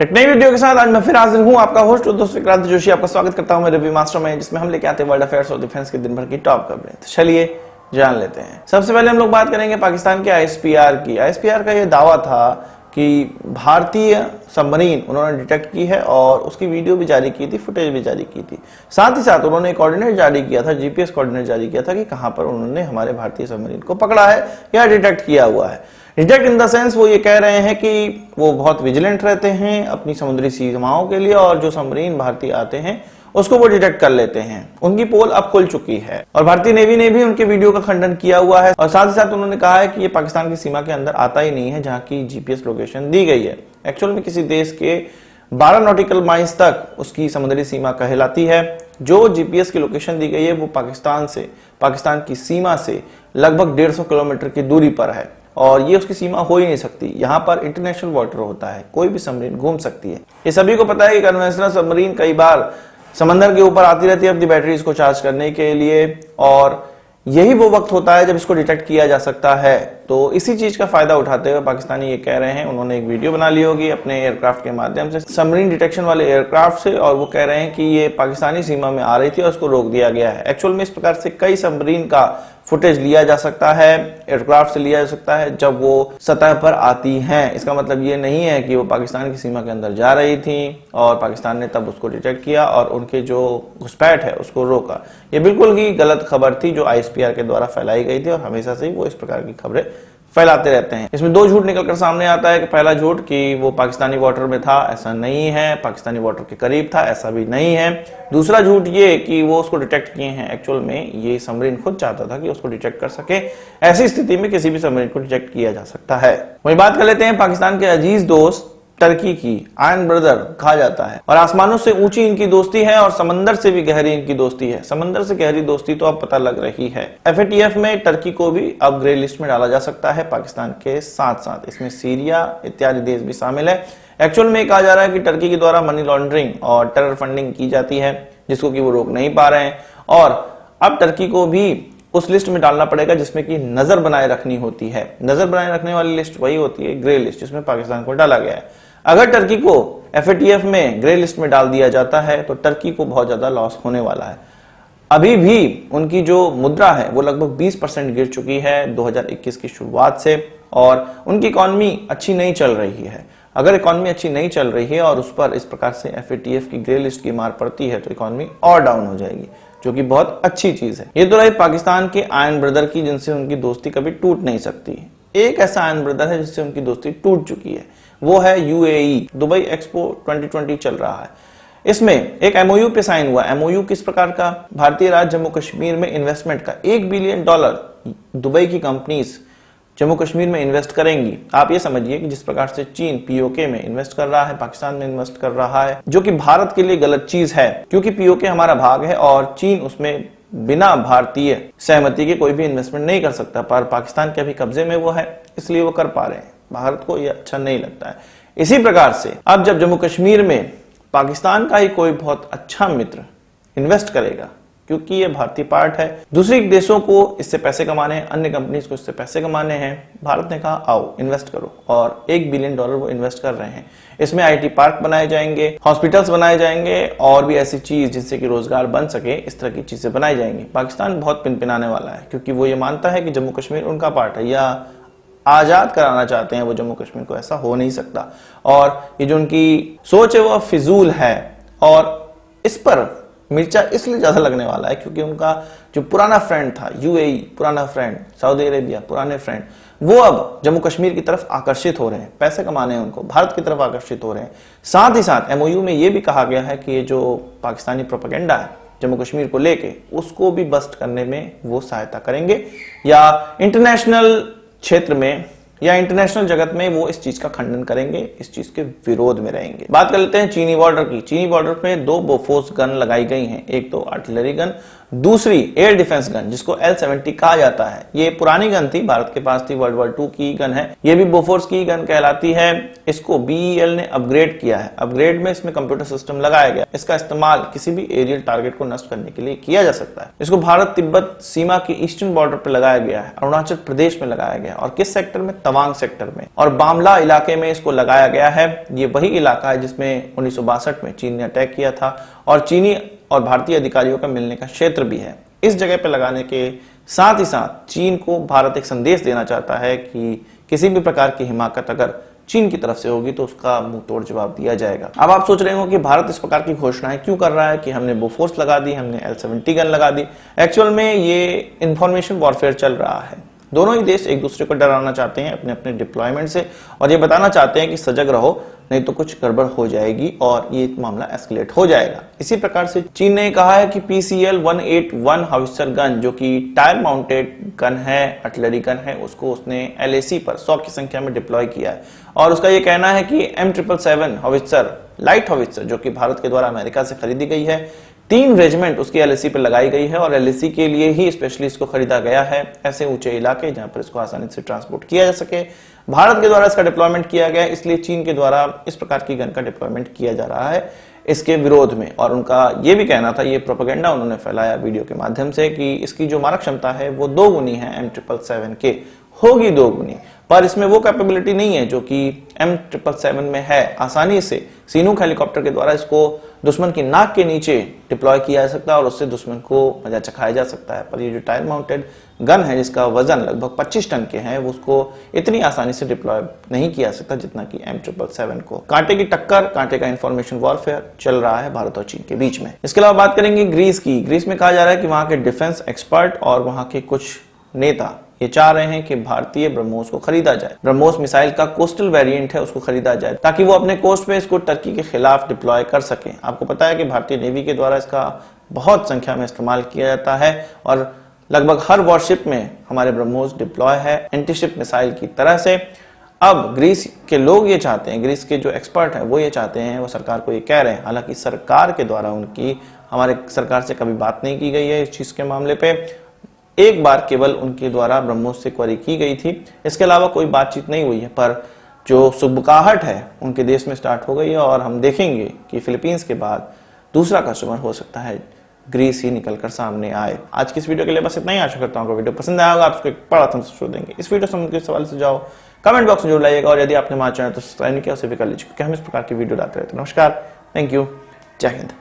एक नई वीडियो के साथ आज मैं फिर हाजिर हूं, आपका होस्ट दोस्त विक्रांत जोशी। आपका स्वागत करता हूं मेरे रिव्यू मास्टर में, जिसमें हम लेके आते हैं वर्ल्ड अफेयर्स और डिफेंस के दिन भर की टॉप खबरें। तो चलिए जान लेते हैं। सबसे पहले हम लोग बात करेंगे पाकिस्तान के आईएसपीआर की। आईएसपीआर का ये दावा था कि भारतीय सबमरीन उन्होंने डिटेक्ट की है और उसकी वीडियो भी जारी की थी, फुटेज भी जारी की थी। साथ ही साथ उन्होंने एक कोऑर्डिनेट जारी किया था, जीपीएस कोऑर्डिनेट जारी किया था कि कहां पर उन्होंने हमारे भारतीय सबमरीन को पकड़ा है या डिटेक्ट किया हुआ है। डिटेक्ट इन द सेंस वो ये कह रहे हैं कि वो बहुत विजिलेंट रहते हैं अपनी समुद्री सीमाओं के लिए, और जो सबमरीन भारतीय आते हैं उसको वो डिटेक्ट कर लेते हैं। उनकी पोल अब खुल चुकी है और भारतीय नेवी ने भी उनके वीडियो का खंडन किया हुआ है। और साथ ही साथ उन्होंने कहा है कि ये पाकिस्तान की सीमा के अंदर आता ही नहीं है जहां की जीपीएस लोकेशन दी गई है। एक्चुअल में किसी देश के 12 नॉटिकल माइल्स तक उसकी समुद्री सीमा कहलाती है। जो जीपीएस की लोकेशन दी गई है वो पाकिस्तान की सीमा से लगभग 150 किलोमीटर की दूरी पर है और ये उसकी सीमा हो ही नहीं सकती। यहाँ पर इंटरनेशनल वाटर होता है, कोई भी सबमरीन घूम सकती है। ये सभी को पता है कि कन्वेंशनल सबमरीन कई बार समंदर के ऊपर आती रहती है अपनी बैटरीज को चार्ज करने के लिए, और यही वो वक्त होता है जब इसको डिटेक्ट किया जा सकता है। तो इसी चीज का फायदा उठाते हुए पाकिस्तानी ये कह रहे हैं, उन्होंने एक वीडियो बना ली होगी अपने एयरक्राफ्ट के माध्यम से, सबमरीन डिटेक्शन वाले एयरक्राफ्ट से, और वो कह रहे हैं कि ये पाकिस्तानी सीमा में आ रही थी और उसको रोक दिया गया है। एक्चुअल में इस प्रकार से कई सबमरीन का फुटेज लिया जा सकता है, एयरक्राफ्ट से लिया जा सकता है जब वो सतह पर आती हैं। इसका मतलब ये नहीं है कि वो पाकिस्तान की सीमा के अंदर जा रही थी और पाकिस्तान ने तब उसको डिटेक्ट किया और उनके जो घुसपैठ है उसको रोका। ये बिल्कुल ही गलत खबर थी जो आईएसपीआर के द्वारा फैलाई गई थी और हमेशा से ही वो इस प्रकार की खबरें फैलाते रहते हैं। इसमें दो झूठ निकलकर सामने आता है कि पहला झूठ कि वो पाकिस्तानी वाटर में था, ऐसा नहीं है। पाकिस्तानी वाटर के करीब था, ऐसा भी नहीं है। दूसरा झूठ ये कि वो उसको डिटेक्ट किए हैं। एक्चुअल में ये सबमरीन खुद चाहता था कि उसको डिटेक्ट कर सके। ऐसी स्थिति में किसी भी सबमरीन को डिटेक्ट किया जा सकता है। वही बात कर लेते हैं पाकिस्तान के अजीज दोस्त टर्की की। आयरन ब्रदर कहा जाता है और आसमानों से ऊंची इनकी दोस्ती है और समंदर से भी गहरी इनकी दोस्ती है। समंदर से गहरी दोस्ती तो अब पता लग रही है। एफएटीएफ में टर्की को भी अब ग्रे लिस्ट में डाला जा सकता है पाकिस्तान के साथ साथ। इसमें सीरिया इत्यादि देश भी शामिल है। एक्चुअल में कहा जा रहा है कि टर्की के द्वारा मनी लॉन्ड्रिंग और टेरर फंडिंग की जाती है, जिसको कि वो रोक नहीं पा रहे हैं, और अब टर्की को भी उस लिस्ट में डालना पड़ेगा जिसमें कि नजर बनाए रखनी होती है। नजर बनाए रखने वाली लिस्ट वही होती है ग्रे लिस्ट, जिसमें पाकिस्तान को डाला गया है। अगर टर्की को एफएटीएफ में ग्रे लिस्ट में डाल दिया जाता है तो टर्की को बहुत ज्यादा लॉस होने वाला है। अभी भी उनकी जो मुद्रा है वो लगभग 20% गिर चुकी है 2021 की शुरुआत से, और उनकी इकॉनमी अच्छी नहीं चल रही है। अगर इकॉनमी अच्छी नहीं चल रही है और उस पर इस प्रकार से एफएटीएफ की ग्रे लिस्ट की मार पड़ती है तो इकॉनमी और डाउन हो जाएगी, जो कि बहुत अच्छी चीज है। ये तो रही पाकिस्तान के आयरन ब्रदर की, जिनसे उनकी दोस्ती कभी टूट नहीं सकती। एक ऐसा आयरन ब्रदर है जिससे उनकी दोस्ती टूट चुकी है, वो है यूएई। दुबई एक्सपो 2020 चल रहा है। इसमें एक एमओयू पे साइन हुआ। एमओयू किस प्रकार का? भारतीय राज्य जम्मू कश्मीर में इन्वेस्टमेंट का $1 बिलियन दुबई की कंपनीज जम्मू कश्मीर में इन्वेस्ट करेंगी। आप ये समझिए कि जिस प्रकार से चीन पीओके में इन्वेस्ट कर रहा है, पाकिस्तान में इन्वेस्ट कर रहा है, जो कि भारत के लिए गलत चीज है, क्योंकि पीओके हमारा भाग है और चीन उसमें बिना भारतीय सहमति के कोई भी इन्वेस्टमेंट नहीं कर सकता। पर पाकिस्तान के अभी कब्जे में वो है, इसलिए वो कर पा रहे हैं। भारत को यह अच्छा नहीं लगता है। इसी प्रकार से अब जब जम्मू कश्मीर में पाकिस्तान का ही कोई बहुत अच्छा मित्र इन्वेस्ट करेगा, क्योंकि ये भारतीय पार्ट है, दूसरे देशों को इससे पैसे कमाने हैं, अन्य कंपनीज को इससे पैसे कमाने हैं, भारत ने कहा आओ इन्वेस्ट करो, और $1 बिलियन वो इन्वेस्ट कर रहे हैं। इसमें आईटी पार्क बनाए जाएंगे, हॉस्पिटल्स बनाए जाएंगे और भी ऐसी चीज जिससे कि रोजगार बन सके, इस तरह की चीजें बनाई जाएंगी। पाकिस्तान बहुत पिनपिनाने वाला है, क्योंकि वो ये मानता है कि जम्मू कश्मीर उनका पार्ट है, या आजाद कराना चाहते हैं वो जम्मू कश्मीर को। ऐसा हो नहीं सकता, और ये जो उनकी सोच है वो फिजूल है। और इस पर मिर्चा इसलिए ज्यादा लगने वाला है क्योंकि उनका जो पुराना फ्रेंड था यूएई, पुराना फ्रेंड सऊदी अरेबिया, पुराने फ्रेंड, वो अब जम्मू कश्मीर की तरफ आकर्षित हो रहे हैं, पैसे कमाने हैं उनको, भारत की तरफ आकर्षित हो रहे हैं। साथ ही साथ एमओयू में ये भी कहा गया है कि ये जो पाकिस्तानी प्रोपेगेंडा है जम्मू कश्मीर को लेके, उसको भी बस्ट करने में वो सहायता करेंगे, या इंटरनेशनल क्षेत्र में या इंटरनेशनल जगत में वो इस चीज का खंडन करेंगे, इस चीज के विरोध में रहेंगे। बात कर लेते हैं चीनी बॉर्डर की। चीनी बॉर्डर में 2 बोफोर्स गन लगाई गई हैं, एक तो आर्टिलरी गन, दूसरी एयर डिफेंस गन जिसको L-70 कहा जाता है, ये पुरानी गन थी, भारत के पास थी, वर्ल्ड वॉर 2 की गन है, ये भी बोफोर्स की गन कहलाती है। इसको BEL ने अपग्रेड किया है। अपग्रेड में इसमें कंप्यूटर सिस्टम लगाया गया। इसका इस्तेमाल किसी भी एरियल टारगेट को नष्ट करने के लिए किया जा सकता है। इसको भारत तिब्बत सीमा की ईस्टर्न बॉर्डर पर लगाया गया है, अरुणाचल प्रदेश में लगाया गया और किस सेक्टर में, तवांग सेक्टर में और बामला इलाके में इसको लगाया गया है। ये वही इलाका है जिसमें 1962 में चीन ने अटैक किया था और चीनी और भारतीय अधिकारियों का मिलने का क्षेत्र भी है। इस जगह पर लगाने के साथ ही साथ चीन को भारत एक संदेश देना चाहता है कि किसी भी प्रकार की हिमाकत अगर चीन की तरफ से होगी तो उसका मुंह तोड़ जवाब दिया जाएगा। अब आप सोच रहे हो कि भारत इस प्रकार की घोषणाएं क्यों कर रहा है कि हमने बोफोर्स लगा दी, हमने L-70 गन लगा दी। एक्चुअल में ये इंफॉर्मेशन वॉरफेयर चल रहा है। दोनों ही देश एक दूसरे को डराना चाहते हैं अपने अपने डिप्लॉयमेंट से और ये बताना चाहते हैं कि सजग रहो, नहीं तो कुछ गड़बड़ हो जाएगी और ये मामला एस्केलेट हो जाएगा। इसी प्रकार से चीन ने कहा है कि PCL-181 हाउवित्जर गन जो कि टायर माउंटेड गन है, आर्टिलरी गन है, उसको उसने LAC पर 100 की संख्या में डिप्लॉय किया है और उसका ये कहना है कि M777 हाउवित्जर, लाइट हाउवित्जर जो कि भारत के द्वारा अमेरिका से खरीदी गई है, 3 रेजिमेंट उसकी LAC पर लगाई गई है और LAC के लिए ही स्पेशली इसको खरीदा गया है। ऐसे ऊंचे इलाके जहां पर इसको आसानी से ट्रांसपोर्ट किया जा सके, भारत के द्वारा इसका डिप्लॉयमेंट किया गया, इसलिए चीन के द्वारा इस प्रकार की गन का डिप्लॉयमेंट किया जा रहा है इसके विरोध में। और उनका ये भी कहना था, ये प्रोपेगेंडा उन्होंने फैलाया वीडियो के माध्यम से कि इसकी जो मारक क्षमता है वो 2 गुनी है M777 के, होगी 2 गुनी, पर इसमें वो कैपेबिलिटी नहीं है जो कि M777 में है। आसानी से सीनूक हेलीकॉप्टर के द्वारा इसको दुश्मन की नाक के नीचे डिप्लॉय किया जा सकता है और उससे दुश्मन को मजा चखाया जा सकता है। पर ये जो टायर माउंटेड गन है जिसका वजन लगभग 25 टन के है, उसको इतनी आसानी से डिप्लॉय नहीं किया जा सकता जितना कि M777 को। कांटे की टक्कर, कांटे का इंफॉर्मेशन वॉरफेयर चल रहा है भारत और चीन के बीच में। इसके अलावा बात करेंगे ग्रीस की। ग्रीस में कहा जा रहा है कि वहां के डिफेंस एक्सपर्ट और वहां के कुछ नेता ये चाह रहे हैं कि भारतीय ब्रह्मोस को खरीदा जाए। ब्रह्मोस मिसाइल का कोस्टल वेरिएंट है, उसको खरीदा जाए ताकि वो अपने कोस्ट पे इसको टर्की के खिलाफ डिप्लॉय कर सके। आपको पता है कि भारतीय नेवी के द्वारा इसका बहुत संख्या में इस्तेमाल किया जाता है और लगभग हर वॉरशिप में हमारे ब्रह्मोस डिप्लॉय है एंटीशिप मिसाइल की तरह से। अब ग्रीस के लोग ये चाहते हैं, ग्रीस के जो एक्सपर्ट हैं वो ये चाहते हैं, वो सरकार को ये कह रहे हैं, हालांकि सरकार के द्वारा उनकी हमारे सरकार से कभी बात नहीं की गई है इस चीज के मामले पे। एक बार केवल उनके द्वारा ब्रह्मोस से क्वेरी की गई थी, इसके अलावा कोई बातचीत नहीं हुई है। पर जो सुबकाहट है उनके देश में स्टार्ट हो गई है और हम देखेंगे कि फिलीपींस के बाद दूसरा कस्टमर हो सकता है ग्रीस ही निकलकर सामने आए। आज की इस वीडियो के लिए बस इतना ही। आशा करता हूँ वीडियो पसंद आया होगा, आपको एक बड़ा थम्स अप देंगे। इस वीडियो से मुझे सवाल सुझाव कमेंट बॉक्स में जरूर लाइएगा और यदि आपने हमारा चैनल तो सब्सक्राइब नहीं किया उसे भी कर लीजिए क्योंकि हम इस प्रकार की वीडियो लाते रहते हैं। नमस्कार, थैंक यू, जय हिंद।